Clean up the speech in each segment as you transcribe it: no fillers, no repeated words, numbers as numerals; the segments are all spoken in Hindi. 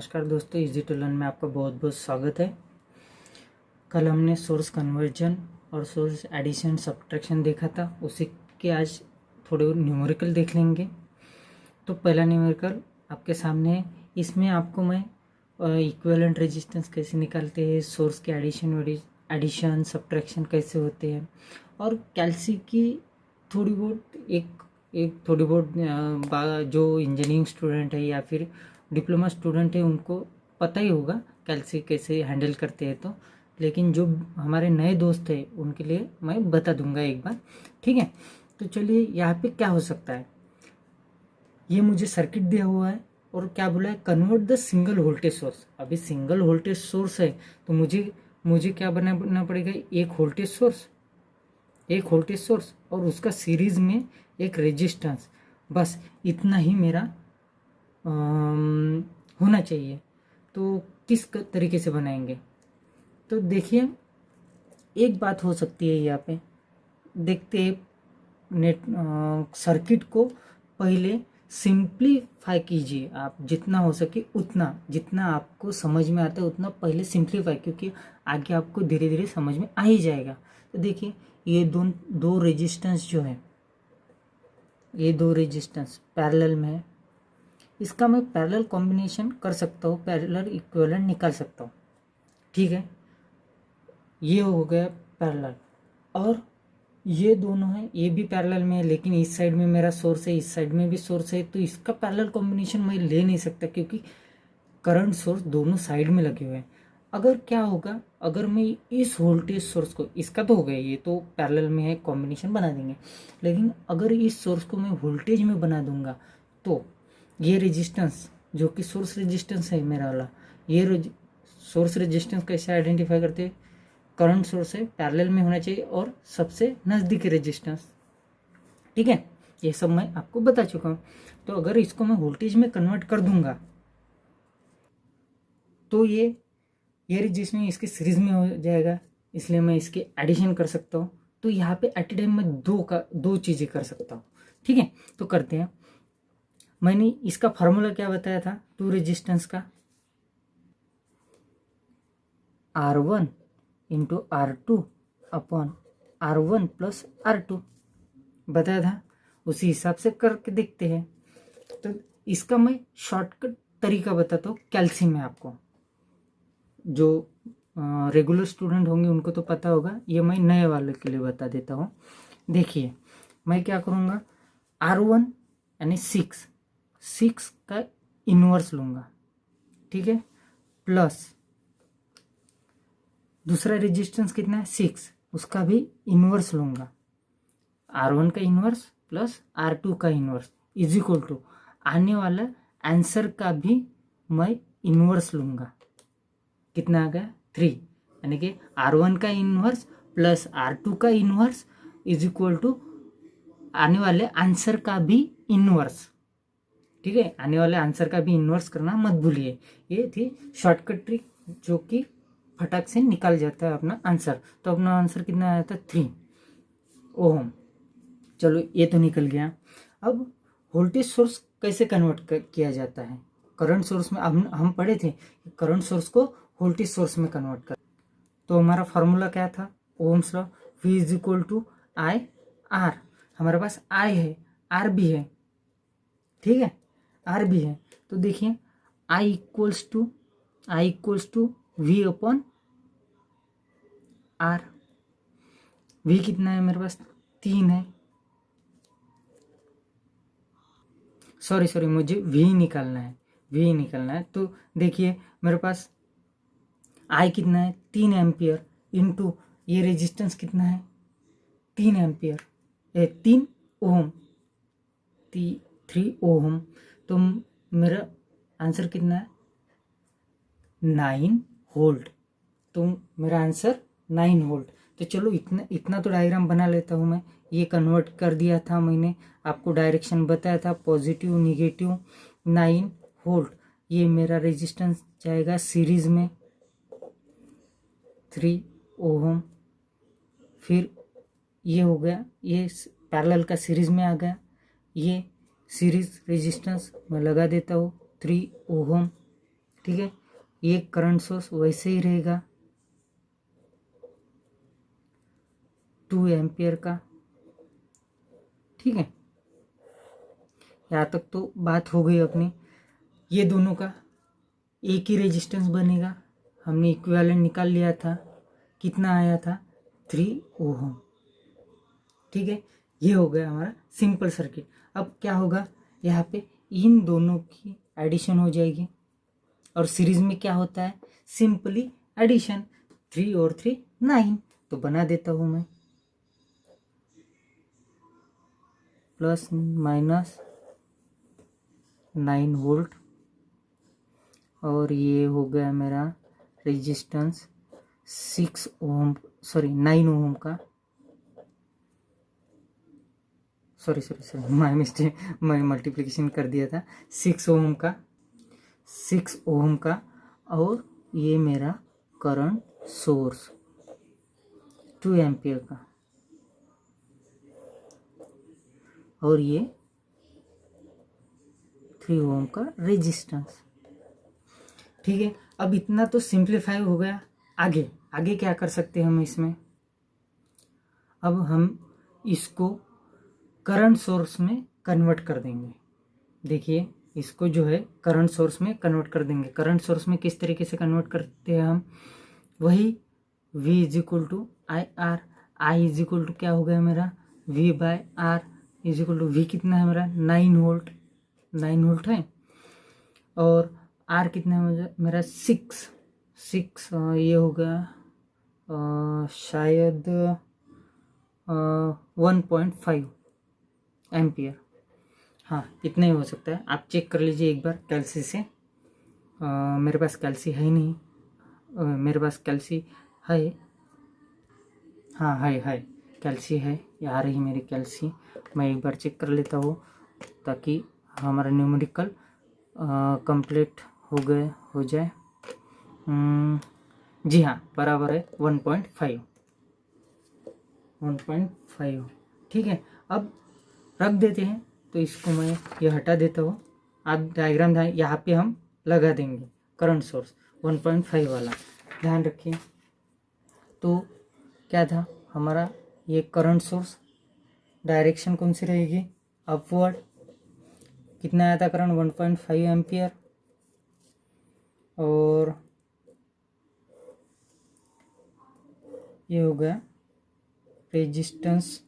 नमस्कार दोस्तों, इजी टू लर्न में आपका बहुत बहुत स्वागत है। कल हमने सोर्स कन्वर्जन और सोर्स एडिशन सब्ट्रैक्शन देखा था, उसी के आज थोड़े न्यूमेरिकल देख लेंगे। तो पहला न्यूमेरिकल आपके सामने है। इसमें आपको मैं इक्विवेलेंट रेजिस्टेंस कैसे निकालते हैं, सोर्स के एडिशन सब्ट्रैक्शन कैसे होते हैं, और कैल्सी की थोड़ी बहुत एक थोड़ी बहुत जो इंजीनियरिंग स्टूडेंट है या फिर डिप्लोमा स्टूडेंट है उनको पता ही होगा कैल्सी कैसे हैंडल करते हैं। तो लेकिन जो हमारे नए दोस्त हैं उनके लिए मैं बता दूंगा एक बार, ठीक है। तो चलिए, यहाँ पे क्या हो सकता है, ये मुझे सर्किट दिया हुआ है और क्या बोला है, convert the single voltage source. अभी सिंगल वोल्टेज सोर्स है तो मुझे क्या बनाना पड़ेगा, एक वोल्टेज सोर्स और उसका सीरीज में एक रेजिस्टेंस, बस इतना ही मेरा होना चाहिए। तो किस तरीके से बनाएंगे, तो देखिए एक बात हो सकती है। यहाँ पे देखते हैं, सर्किट को पहले सिंप्लीफाई कीजिए, आप जितना हो सके उतना, जितना आपको समझ में आता है उतना पहले सिंप्लीफाई, क्योंकि आगे आपको धीरे धीरे समझ में आ ही जाएगा। तो देखिए ये दो रेजिस्टेंस जो है, ये दो रेजिस्टेंस पैरेलल में है, इसका मैं पैरेलल कॉम्बिनेशन कर सकता हूँ, पैरेलल इक्विवेलेंट निकाल सकता हूँ, ठीक है। ये हो गया पैरेलल, और ये दोनों है, ये भी पैरेलल में है, लेकिन इस साइड में मेरा सोर्स है, इस साइड में भी सोर्स है, तो इसका पैरेलल कॉम्बिनेशन मैं ले नहीं सकता क्योंकि करंट सोर्स दोनों साइड में लगे हुए हैं। अगर क्या होगा, अगर मैं इस वोल्टेज सोर्स को, इसका तो हो गया, ये तो पैरेलल में है, कॉम्बिनेशन बना देंगे, लेकिन अगर इस सोर्स को मैं वोल्टेज में बना दूंगा तो ये रेजिस्टेंस जो कि सोर्स रेजिस्टेंस है मेरा वाला, ये सोर्स रेजिस्टेंस कैसे आइडेंटिफाई करते हैं, करंट सोर्स है, पैरेलल में होना चाहिए और सबसे नज़दीकी रेजिस्टेंस, ठीक है। ये सब मैं आपको बता चुका हूँ। तो अगर इसको मैं वोल्टेज में कन्वर्ट कर दूंगा तो ये रेजिस्टेंस इसके सीरीज में हो जाएगा, इसलिए मैं इसके एडिशन कर सकता हूँ। तो यहाँ पे एट ए टाइम मैं दो चीज़ें कर सकता हूँ, ठीक है। तो करते हैं, मैंने इसका फार्मूला क्या बताया था, टू रेजिस्टेंस का, R1 into R2 upon R1 plus R2 बताया था, उसी हिसाब से करके देखते हैं। तो इसका मैं शॉर्टकट तरीका बताता हूँ कैल्सी में, आपको जो रेगुलर स्टूडेंट होंगे उनको तो पता होगा, ये मैं नए वाले के लिए बता देता हूँ। देखिए मैं क्या करूँगा, R1 यानी 6 का इन्वर्स लूँगा, ठीक है, प्लस दूसरा रेजिस्टेंस कितना है 6, उसका भी इन्वर्स लूँगा, R1 का इन्वर्स प्लस R2 का इन्वर्स इज इक्वल टू आने वाला आंसर का भी मैं इन्वर्स लूँगा, कितना आ गया 3, यानी कि R1 का इन्वर्स प्लस R2 का इन्वर्स इज इक्वल टू आने वाले आंसर का भी इन्वर्स, ठीक है। आने वाले आंसर का भी इन्वर्स करना मत भूलिए। ये थी शॉर्टकट ट्रिक जो कि फटाक से निकल जाता है अपना आंसर। तो अपना आंसर कितना आया था 3 ओम। चलो ये तो निकल गया। अब वोल्टेज सोर्स कैसे कन्वर्ट किया जाता है, करंट सोर्स में हम पढ़े थे करंट सोर्स को वोल्टेज सोर्स में कन्वर्ट कर। तो हमारा फार्मूला क्या था, ohm's law, V is equal to I R. हमारे पास I है, R भी है, ठीक है, R भी है। तो देखिए I equals to V upon R। V कितना है मेरे पास 3 है, सॉरी मुझे V निकालना है। तो देखिए मेरे पास I कितना है 3 एम्पियर इंटू ये रेजिस्टेंस कितना है 3 एम्पियर, 3 ओम, 3 ओम। तो मेरा आंसर कितना है 9 वोल्ट। तो मेरा आंसर 9 वोल्ट। तो चलो इतना तो डायग्राम बना लेता हूँ मैं। ये कन्वर्ट कर दिया था मैंने, आपको डायरेक्शन बताया था, पॉजिटिव निगेटिव। 9 वोल्ट, ये मेरा रेजिस्टेंस जाएगा सीरीज में 3 ओम। फिर ये हो गया, ये पैरेलल का सीरीज में आ गया, ये सीरीज रेजिस्टेंस मैं लगा देता हूँ 3 ओम। ठीक है। ये करंट सोर्स वैसे ही रहेगा 2 एम्पियर का, ठीक है। यहाँ तक तो बात हो गई अपनी। ये दोनों का एक ही रेजिस्टेंस बनेगा, हमने इक्विवेलेंट निकाल लिया था, कितना आया था 3 ओम, ठीक है। ये हो गया हमारा सिंपल सर्किट। अब क्या होगा, यहाँ पे इन दोनों की एडिशन हो जाएगी, और सीरीज में क्या होता है, सिंपली एडिशन, 3 और 3 9। तो बना देता हूँ मैं, प्लस माइनस 9 वोल्ट, और ये हो गया मेरा रेजिस्टेंस 6 ओम, सॉरी 9 ओम का, सॉरी माय मिस्टेक, मैं मल्टीप्लिकेशन कर दिया था, 6 ओम का, 6 ओम का। और ये मेरा करंट सोर्स 2 एम्पियर का, और ये 3 ओम का रेजिस्टेंस, ठीक है। अब इतना तो सिंप्लीफाई हो गया। आगे आगे क्या कर सकते हैं हम इसमें, अब हम इसको करंट सोर्स में कन्वर्ट कर देंगे। देखिए, इसको जो है करंट सोर्स में कन्वर्ट कर देंगे। करंट सोर्स में किस तरीके से कन्वर्ट करते हैं हम, वही V is equal to I R, I is equal to क्या हो गया मेरा V by R is equal to, V कितना है मेरा 9 वोल्ट, 9 वोल्ट है, और R कितना है मेरा 6, ये हो गया शायद 1.5 एम्पियर, हाँ इतना ही हो सकता है। आप चेक कर लीजिए एक बार कैल्सी से। मेरे पास कैल्सी है ही नहीं, मेरे पास कैल्सी है, हाँ है कैल्सी है, ये आ रही मेरी कैल्सी। मैं एक बार चेक कर लेता हूँ ताकि हमारा न्यूमेरिकल कंप्लीट हो जाए। जी हाँ, बराबर है 1.5, ठीक है। अब रख देते हैं, तो इसको मैं ये हटा देता हूँ। आप डायग्राम यहाँ पे हम लगा देंगे करंट सोर्स 1.5 वाला, ध्यान रखिए। तो क्या था हमारा ये करंट सोर्स, डायरेक्शन कौन सी रहेगी, अपवर्ड। कितना आया था करंट 1.5 एम्पियर, और ये हो गया रेजिस्टेंस,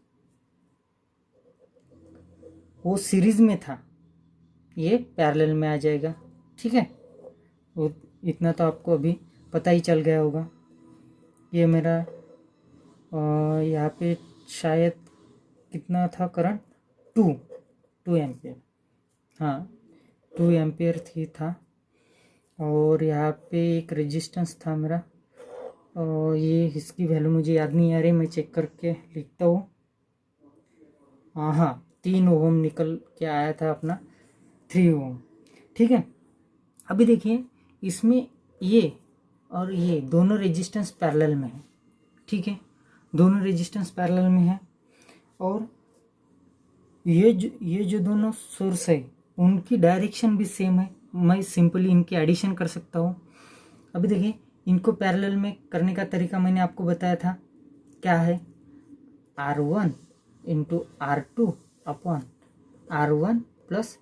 वो सीरीज में था, ये पैरेलल में आ जाएगा, ठीक है। वो इतना तो आपको अभी पता ही चल गया होगा। ये मेरा यहाँ पे शायद कितना था करंट 2 एम्पियर, हाँ 2 एम्पियर था, और यहाँ पे एक रेजिस्टेंस था मेरा, और ये इसकी वैल्यू मुझे याद नहीं आ रही, मैं चेक करके लिखता हूँ। हाँ 3 ओम निकल के आया था अपना 3 ओम, ठीक है। अभी देखिए, इसमें ये और ये दोनों रेजिस्टेंस पैरेलल में है, ठीक है, दोनों रेजिस्टेंस पैरेलल में है, और ये जो दोनों सोर्स है उनकी डायरेक्शन भी सेम है। मैं सिंपली इनकी एडिशन कर सकता हूँ। अभी देखिए, इनको पैरेलल में करने का तरीका मैंने आपको बताया था, क्या है, R1 into R2 upon R1 plus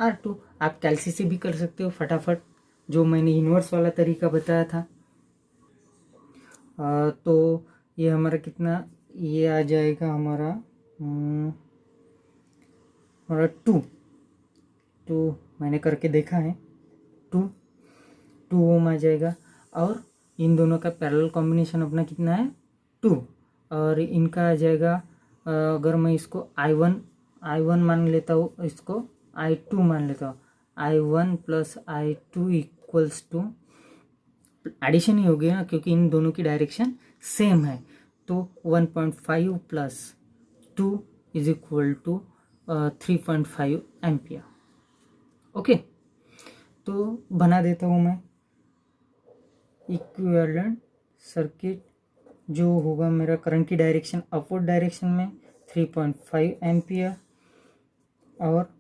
R2। आप कैल्सी से भी कर सकते हो फटाफट, जो मैंने इन्वर्स वाला तरीका बताया था। तो ये हमारा कितना, ये आ जाएगा हमारा 2 मैंने करके देखा है, 2 ओम आ जाएगा, और इन दोनों का पैरेलल कॉम्बिनेशन अपना कितना है 2, और इनका आ जाएगा, अगर मैं इसको I1 मान लेता हूँ, इसको I2 मान लेता हूँ, I1 plus I2 equals to, addition ही हो गया ना क्योंकि इन दोनों की डायरेक्शन सेम है। तो 1.5 plus 2 is equal to 3.5 ampere, okay. तो बना देता हूँ मैं इक्विवेलेंट सर्किट, जो होगा मेरा करंट की डायरेक्शन अपवर्ड डायरेक्शन में 3.5 एम्पियर, और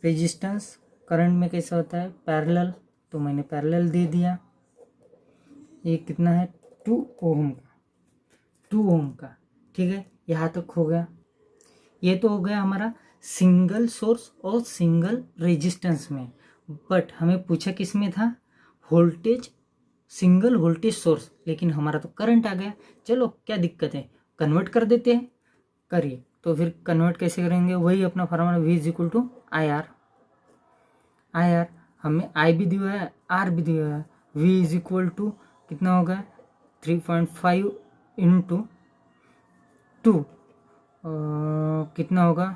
रेजिस्टेंस करंट में कैसा होता है पैरेलल, तो मैंने पैरेलल दे दिया। ये कितना है 2 ओम का, 2 ओम का। ठीक है, यहाँ तक हो गया। ये तो हो गया हमारा सिंगल सोर्स और सिंगल रेजिस्टेंस में। बट हमें पूछा किस में था, वोल्टेज, सिंगल वोल्टेज सोर्स, लेकिन हमारा तो करंट आ गया। चलो क्या दिक्कत है, कन्वर्ट कर देते हैं। करिए, तो फिर कन्वर्ट कैसे करेंगे, वही अपना formula V is equal to IR। IR हमें I भी दिया है, R भी दिया है। V इज इक्वल टू कितना होगा 3.5 इंटू 2, कितना होगा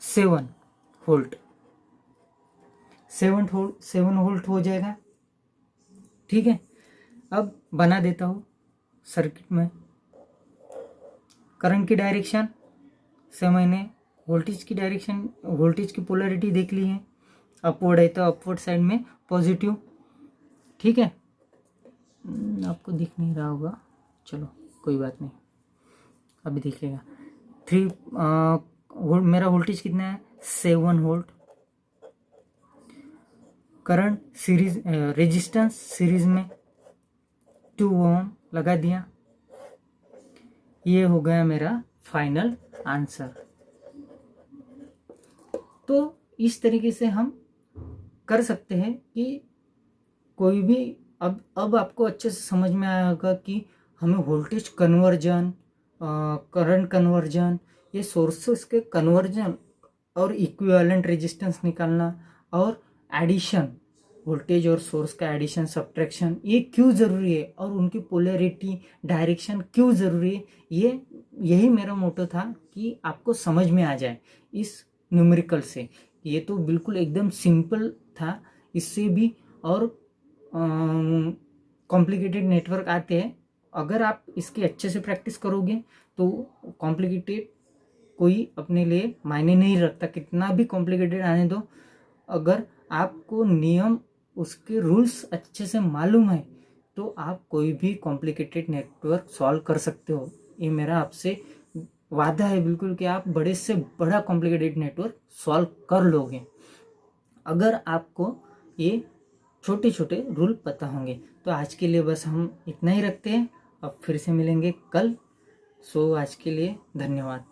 7 वोल्ट, 7 वोल्ट हो जाएगा। ठीक है, अब बना देता हूँ सर्किट में। करंट की डायरेक्शन से मैंने वोल्टेज की डायरेक्शन, वोल्टेज की पोलैरिटी देख ली है। अपवर्ड है तो अपवर्ड साइड में पॉजिटिव। ठीक है, आपको दिख नहीं रहा होगा, चलो कोई बात नहीं, अभी दिखेगा। 3 मेरा वोल्टेज कितना है 7 volt. Current series, resistance series में 2 ओम लगा दिया। ये हो गया मेरा फाइनल आंसर। तो इस तरीके से हम कर सकते हैं कि कोई भी, अब आपको अच्छे से समझ में आया होगा कि हमें वोल्टेज कन्वर्जन, करंट कन्वर्जन, ये सोर्सेस के कन्वर्जन और इक्विवेलेंट रेजिस्टेंस निकालना और एडिशन, वोल्टेज और सोर्स का एडिशन सब्ट्रैक्शन, ये क्यों ज़रूरी है और उनकी पोलैरिटी डायरेक्शन क्यों ज़रूरी है, यही मेरा मोटो था कि आपको समझ में आ जाए इस न्यूमेरिकल से। ये तो बिल्कुल एकदम सिंपल था, इससे भी और कॉम्प्लिकेटेड नेटवर्क आते हैं। अगर आप इसकी अच्छे से प्रैक्टिस करोगे तो कॉम्प्लिकेटेड कोई अपने लिए मायने नहीं रखता, कितना भी कॉम्प्लिकेटेड आने दो। अगर आपको नियम, उसके रूल्स अच्छे से मालूम है तो आप कोई भी कॉम्प्लिकेटेड नेटवर्क सॉल्व कर सकते हो। ये मेरा आपसे वादा है बिल्कुल कि आप बड़े से बड़ा कॉम्प्लिकेटेड नेटवर्क सॉल्व कर लोगे अगर आपको ये छोटे छोटे रूल पता होंगे। तो आज के लिए बस हम इतना ही रखते हैं, अब फिर से मिलेंगे कल। सो आज के लिए धन्यवाद।